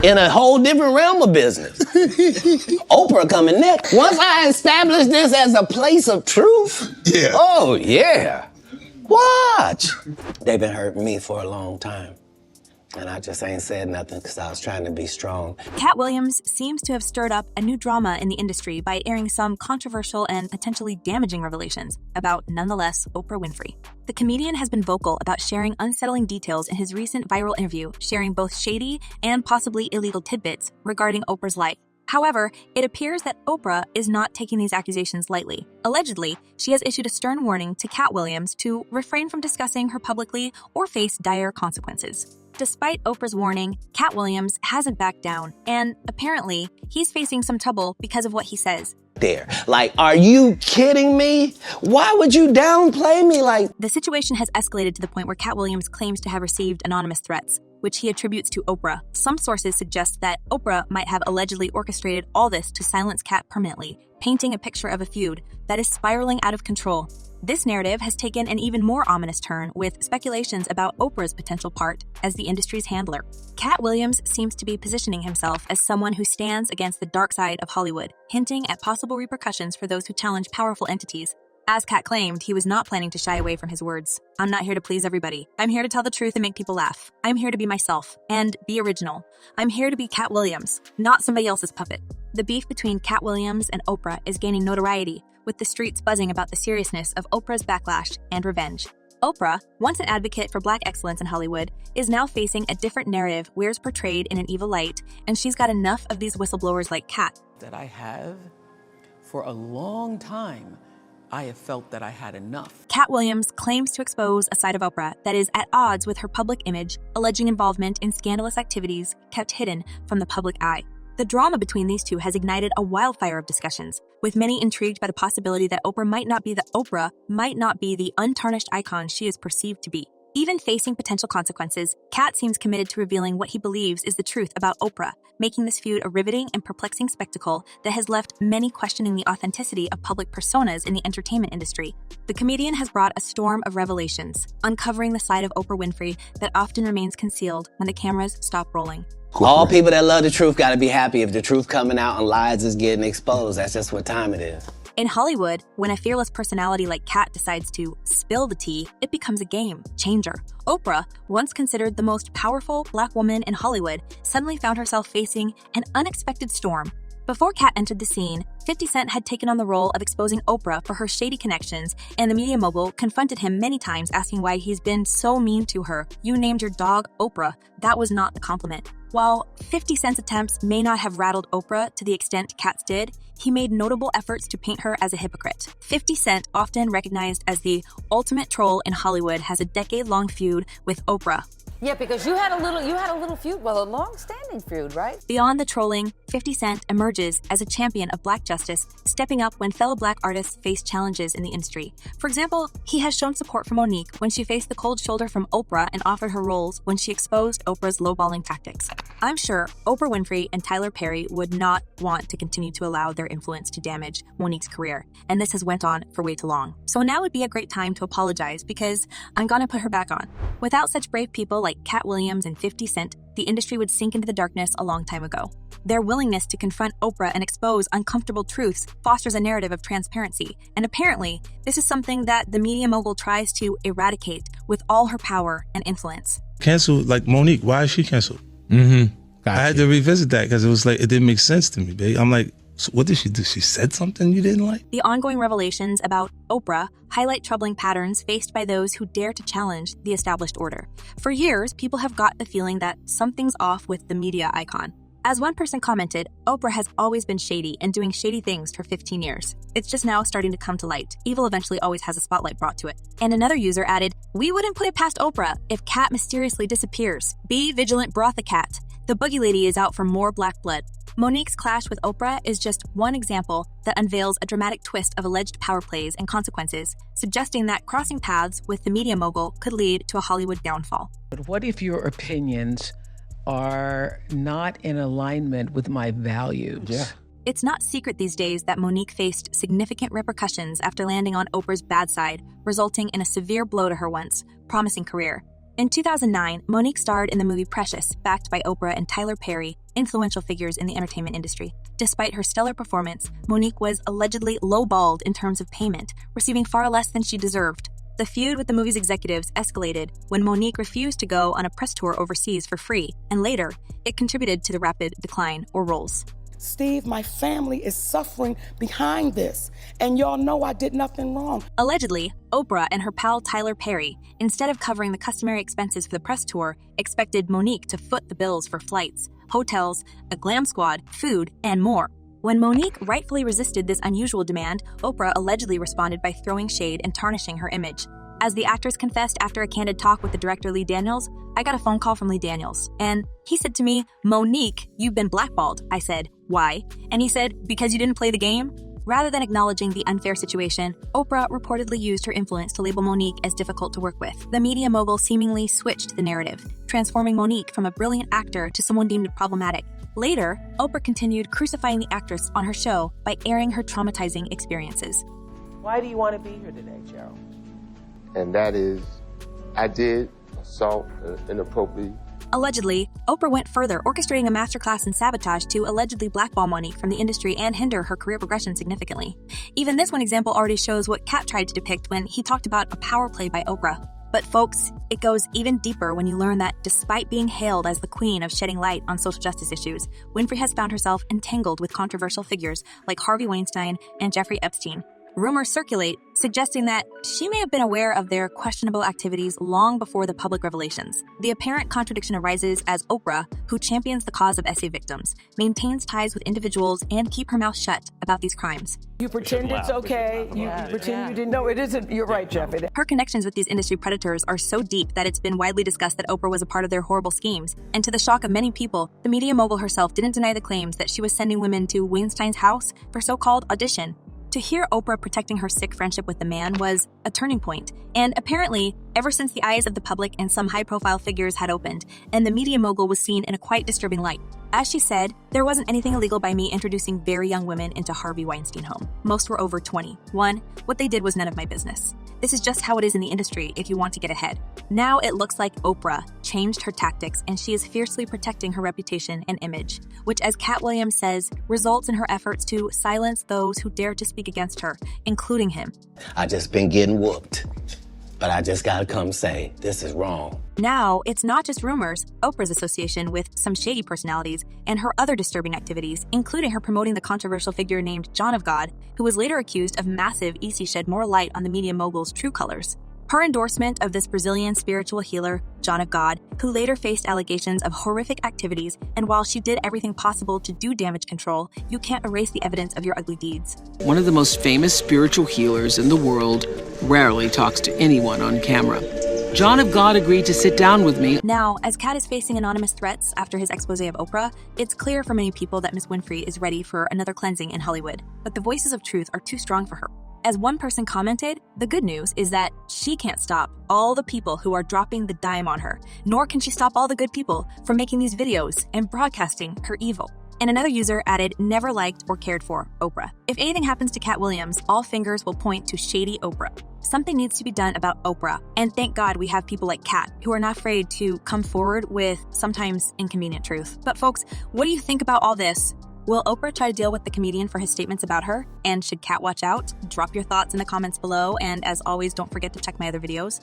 in a whole different realm of business. Oprah coming next. Once I establish this as a place of truth, oh yeah, watch. They've been hurting me for a long time. And I just ain't said nothing because I was trying to be strong. Katt Williams seems to have stirred up a new drama in the industry by airing some controversial and potentially damaging revelations about, nonetheless, Oprah Winfrey. The comedian has been vocal about sharing unsettling details in his recent viral interview, sharing both shady and possibly illegal tidbits regarding Oprah's life. However, it appears that Oprah is not taking these accusations lightly. Allegedly, she has issued a stern warning to Katt Williams to refrain from discussing her publicly or face dire consequences. Despite Oprah's warning, Katt Williams hasn't backed down, and apparently, he's facing some trouble because of what he says. Like, are you kidding me? Why would you downplay me like? The situation has escalated to the point where Katt Williams claims to have received anonymous threats, which he attributes to Oprah. Some sources suggest that Oprah might have allegedly orchestrated all this to silence Katt permanently, painting a picture of a feud that is spiraling out of control. This narrative has taken an even more ominous turn, with speculations about Oprah's potential part as the industry's handler. Katt Williams seems to be positioning himself as someone who stands against the dark side of Hollywood, hinting at possible repercussions for those who challenge powerful entities. As Katt claimed, he was not planning to shy away from his words. "I'm not here to please everybody. I'm here to tell the truth and make people laugh. I'm here to be myself and be original. I'm here to be Katt Williams, not somebody else's puppet." The beef between Katt Williams and Oprah is gaining notoriety, with the streets buzzing about the seriousness of Oprah's backlash and revenge. Oprah, once an advocate for Black excellence in Hollywood, is now facing a different narrative where it's portrayed in an evil light, and she's got enough of these whistleblowers like Katt. That I have, for a long time, I have felt that I had enough. Katt Williams claims to expose a side of Oprah that is at odds with her public image, alleging involvement in scandalous activities kept hidden from the public eye. The drama between these two has ignited a wildfire of discussions, with many intrigued by the possibility that Oprah might not be the untarnished icon she is perceived to be. Even facing potential consequences, Katt seems committed to revealing what he believes is the truth about Oprah, making this feud a riveting and perplexing spectacle that has left many questioning the authenticity of public personas in the entertainment industry. The comedian has brought a storm of revelations, uncovering the side of Oprah Winfrey that often remains concealed when the cameras stop rolling. All people that love the truth gotta be happy if the truth coming out and lies is getting exposed. That's just what time it is. In Hollywood, when a fearless personality like Katt decides to spill the tea, it becomes a game changer. Oprah, once considered the most powerful Black woman in Hollywood, suddenly found herself facing an unexpected storm. Before Katt entered the scene, 50 Cent had taken on the role of exposing Oprah for her shady connections, and the media mogul confronted him many times asking why he's been so mean to her. "You named your dog Oprah. That was not the compliment." While 50 Cent's attempts may not have rattled Oprah to the extent Katt's did, he made notable efforts to paint her as a hypocrite. 50 Cent, often recognized as the ultimate troll in Hollywood, has a decade-long feud with Oprah. Yeah, because you had a little feud, well, a long-standing feud, right? Beyond the trolling, 50 Cent emerges as a champion of Black justice, stepping up when fellow Black artists face challenges in the industry. For example, he has shown support for Monique when she faced the cold shoulder from Oprah and offered her roles when she exposed Oprah's lowballing tactics. I'm sure Oprah Winfrey and Tyler Perry would not want to continue to allow their influence to damage Monique's career, and this has went on for way too long. So now would be a great time to apologize, because I'm gonna put her back on. Without such brave people like Katt Williams and 50 Cent, the industry would sink into the darkness a long time ago. Their willingness to confront Oprah and expose uncomfortable truths fosters a narrative of transparency, and apparently, this is something that the media mogul tries to eradicate with all her power and influence. Cancel, like Monique, why is she canceled? I had to revisit that because it was like, it didn't make sense to me, babe. I'm like, so what did she do? She said something you didn't like? The ongoing revelations about Oprah highlight troubling patterns faced by those who dare to challenge the established order. For years, people have got the feeling that something's off with the media icon. As one person commented, Oprah has always been shady and doing shady things for 15 years. It's just now starting to come to light. Evil eventually always has a spotlight brought to it. And another user added, "We wouldn't put it past Oprah if Katt mysteriously disappears. Be vigilant, Brotha Katt. The boogie lady is out for more black blood." Monique's clash with Oprah is just one example that unveils a dramatic twist of alleged power plays and consequences, suggesting that crossing paths with the media mogul could lead to a Hollywood downfall. But what if your opinions are not in alignment with my values? Yeah. It's not secret these days that Monique faced significant repercussions after landing on Oprah's bad side, resulting in a severe blow to her once promising career. In 2009, Monique starred in the movie Precious, backed by Oprah and Tyler Perry, influential figures in the entertainment industry. Despite her stellar performance, Monique was allegedly lowballed in terms of payment, receiving far less than she deserved. The feud with the movie's executives escalated when Monique refused to go on a press tour overseas for free, and later, it contributed to the rapid decline or roles. Steve, my family is suffering behind this, and y'all know I did nothing wrong. Allegedly, Oprah and her pal Tyler Perry, instead of covering the customary expenses for the press tour, expected Monique to foot the bills for flights, hotels, a glam squad, food, and more. When Monique rightfully resisted this unusual demand, Oprah allegedly responded by throwing shade and tarnishing her image. As the actress confessed after a candid talk with the director Lee Daniels, I got a phone call from Lee Daniels, and he said to me, "Monique, you've been blackballed." I said, "Why?" And he said, "Because you didn't play the game?" Rather than acknowledging the unfair situation, Oprah reportedly used her influence to label Monique as difficult to work with. The media mogul seemingly switched the narrative, transforming Monique from a brilliant actor to someone deemed problematic. Later, Oprah continued crucifying the actress on her show by airing her traumatizing experiences. Why do you want to be here today, Gerald? And that is, I did assault inappropriately. Allegedly, Oprah went further, orchestrating a masterclass in sabotage to allegedly blackball Monique from the industry and hinder her career progression significantly. Even this one example already shows what Katt tried to depict when he talked about a power play by Oprah. But folks, it goes even deeper when you learn that despite being hailed as the queen of shedding light on social justice issues, Winfrey has found herself entangled with controversial figures like Harvey Weinstein and Jeffrey Epstein. Rumors circulate suggesting that she may have been aware of their questionable activities long before the public revelations. The apparent contradiction arises as Oprah, who champions the cause of SA victims, maintains ties with individuals and keep her mouth shut about these crimes. You pretend it's okay. You pretend you didn't. No, it isn't. You're right, Jeff. Her connections with these industry predators are so deep that it's been widely discussed that Oprah was a part of their horrible schemes. And to the shock of many people, the media mogul herself didn't deny the claims that she was sending women to Weinstein's house for so-called audition. To hear Oprah protecting her sick friendship with the man was a turning point. And apparently, ever since the eyes of the public and some high-profile figures had opened, and the media mogul was seen in a quite disturbing light. As she said, there wasn't anything illegal by me introducing very young women into Harvey Weinstein home. Most were over 20. One, what they did was none of my business. This is just how it is in the industry if you want to get ahead. Now it looks like Oprah changed her tactics and she is fiercely protecting her reputation and image, which, as Katt Williams says, results in her efforts to silence those who dare to speak against her, including him. I just been getting whooped, but I just gotta come say, this is wrong. Now, it's not just rumors. Oprah's association with some shady personalities and her other disturbing activities, including her promoting the controversial figure named John of God, who was later accused of massive EC shed more light on the media mogul's true colors. Her endorsement of this Brazilian spiritual healer, John of God, who later faced allegations of horrific activities, and while she did everything possible to do damage control, you can't erase the evidence of your ugly deeds. One of the most famous spiritual healers in the world rarely talks to anyone on camera. John of God agreed to sit down with me. Now, as Katt is facing anonymous threats after his expose of Oprah, it's clear for many people that Ms. Winfrey is ready for another cleansing in Hollywood. But the voices of truth are too strong for her. As one person commented, the good news is that she can't stop all the people who are dropping the dime on her, nor can she stop all the good people from making these videos and broadcasting her evil. And another user added, never liked or cared for Oprah. If anything happens to Katt Williams, all fingers will point to shady Oprah. Something needs to be done about Oprah. And thank God we have people like Katt who are not afraid to come forward with sometimes inconvenient truth. But folks, what do you think about all this? Will Oprah try to deal with the comedian for his statements about her? And should Katt watch out? Drop your thoughts in the comments below. And as always, don't forget to check my other videos.